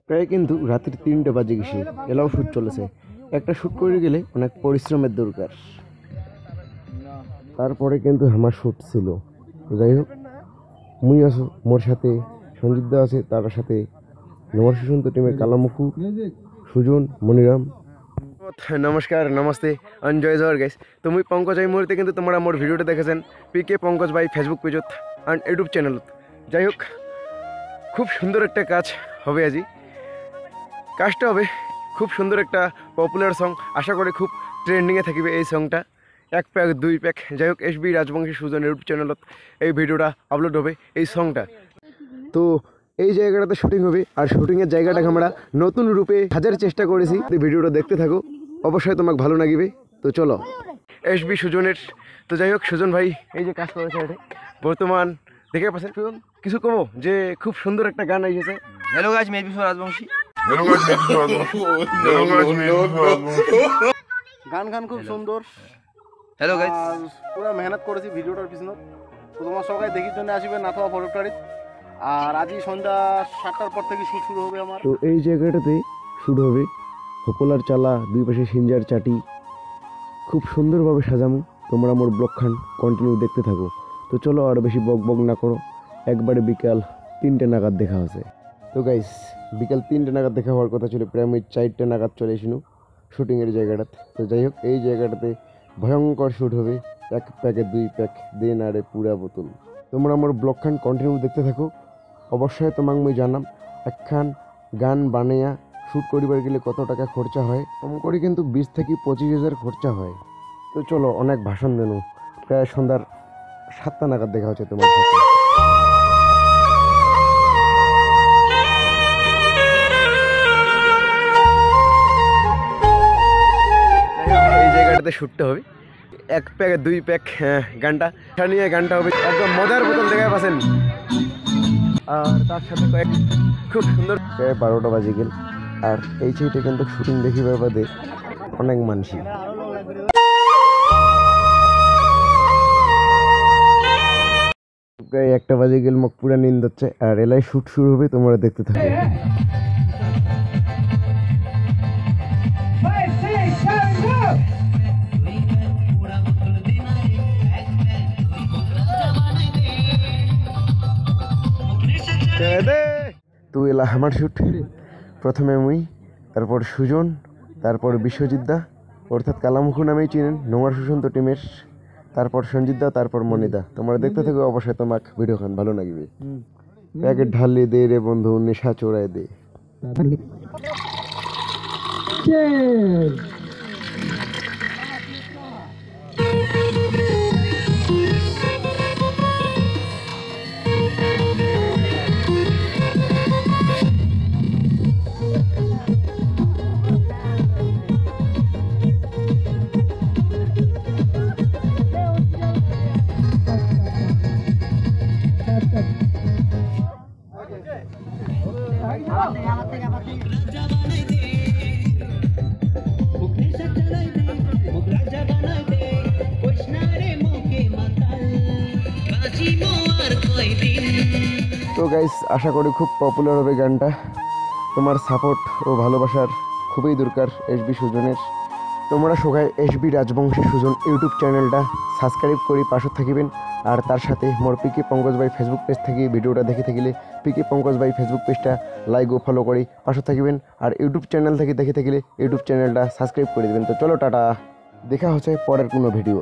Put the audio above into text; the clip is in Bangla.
প্রায় কিন্তু রাতের 3টা বাজে গেছে, এলাও শ্যুট চলেছে। একটা শ্যুট করে গেলে অনেক পরিশ্রমের দরকার, তারপরে কিন্তু আমার শ্যুট ছিল। যাই হোক, মুই আছো মোর সাথে, সঞ্জিতদা আছে, তার সাথে নমর সুশান্ত টিমের কালামুখু, সুজন, মনিরাম। নমস্কার, নমস্তে, এনজয় জয় গাইস। তো মুই পঙ্কজ, এই মুহূর্তে কিন্তু তোমরা মোর ভিডিওটা দেখেছেন পিকে পঙ্কজ ভাই ফেসবুক পেজত অ্যান্ড ইউটিউব চ্যানেলত। যাই হোক, খুব সুন্দর একটা কাজ হবে আজি। কাজটা হবে খুব সুন্দর একটা পপুলার সং, আশা করি খুব ট্রেন্ডিংয়ে থাকিবে এই সংটা। 1 প্যাক 2 প্যাক, যাই হোক এসবি রাজবংশী সুজন ইউটিউব চ্যানেলত এই ভিডিওটা আপলোড হবে এই সংটা। তো এই জায়গাটাতে শুটিং হবে, আর শুটিংয়ের জায়গাটাকে আমরা নতুন রূপে সাজার চেষ্টা করেছি। ভিডিওটা দেখতে থাকো, অবশ্যই তোমাকে ভালো লাগবে। তো চলো, এসবি সুজনের। তো যাই হোক, সুজন ভাই এই যে কাজ করেছে এটা বর্তমান দেখে পাচ্ছেন। সুজন, কিছু কবো যে খুব সুন্দর একটা গান আইছে। হ্যালো গাইস, মে বিশু রাজবংশী। গান খুব সুন্দর। হ্যালো গাইস, পুরো মেহনত করেছি ভিডিওটার পিছনে। তো তোমার সবাই দেখির জন্য আসবে নাথোয়া ফটোটারিত। আর আজই সন্ধ্যা 7টার পর থেকে শুট শুরু হবে আমার। তো এই জায়গাটাতে শুরু হবে হোকলার চালা, দুই পাশে সিঞ্জার চাটি, খুব সুন্দরভাবে সাজামু। তোমরা মোর ব্লগখান কন্টিনিউ দেখতে থাকো। তো চলো, আর বেশি বক বক না করো, একবারে বিকাল 3টে নাগাদ দেখা আছে। তো গাইস, বিকাল 3টে নাগাদ দেখা হওয়ার কথা ছিল, প্রায় আমি 4টে নাগাদ চলে এসিনু শুটিংয়ের জায়গাটাতে। তো যাই হোক, এই জায়গাটাতে ভয়ঙ্কর শ্যুট হবে। 1 প্যাকে 2 প্যাক দেন আরে পুরা বোতল। তোমরা আমার ব্লগখান কন্টিনিউ দেখতে থাকো। অবশ্যই তোমাকে আমি জানাম একখান গান বানাইয়া শ্যুট করিবার গেলে কত টাকা খরচা হয়। কম করে কিন্তু 20 থেকে 25,000 খরচা হয়। তো চলো, অনেক ভাষণ দেনু, প্রায় সন্ধ্যার 7টা নাগাদ দেখা হচ্ছে তোমার সাথে। এই জায়গাটাতে শুটতে হবে 1 প্যাক 2 প্যাক গানটা নিয়ে গানটা হবে একদম মজার বোতল দেখা পাচ্ছেন। আর তার সাথে খুব সুন্দর। প্রায় 12টা বাজে গেল, আর এই সাইডে কিন্তু শুটিং দেখিবার বাদে অনেক মানুষই। প্রায় 1টা বাজে গেল, মুখ পুরা নিন্দ হচ্ছে, আর এলাই শুট শুরু হবে। তোমরা দেখতে থাকো। তো এলা আমার শুট। প্রথমে মুই, তারপর সুজন, তারপর বিশ্বজিৎদা অর্থাৎ কালামুখু নামেই চিনেন নোমার সুশান্ত টিমের, তারপর সঞ্জিতদা, তারপর মনিদা। তোমরা দেখতে থাকো, অবশ্যই তোমাকে ভিডিও খান ভালো লাগবে। প্যাকেট ঢালি দে রে বন্ধু, নেশা চোরাই দে। তো গাইস, আশা করি খুব পপুলার হবে গানটা। তোমার সাপোর্ট ও ভালোবাসার খুবই দরকার এসবি সুজনের। তোমরা সবাই এসবি রাজবংশী সুজন ইউটিউব চ্যানেলটা সাবস্ক্রাইব করি পাশে থাকিবেন। আর তার সাথে মোর পিকে পঙ্কজ ভাই ফেসবুক পেজ থেকে ভিডিওটা দেখে থাকিলে পিকে পঙ্কজ ভাই ফেসবুক পেজটা লাইক ও ফলো করি পাশে থাকিবেন। আর ইউটিউব চ্যানেল থেকে দেখে থাকিলে ইউটিউব চ্যানেলটা সাবস্ক্রাইব করে দেবেন। তো চলো, টাটা, দেখা হচ্ছে পরের কোনো ভিডিও।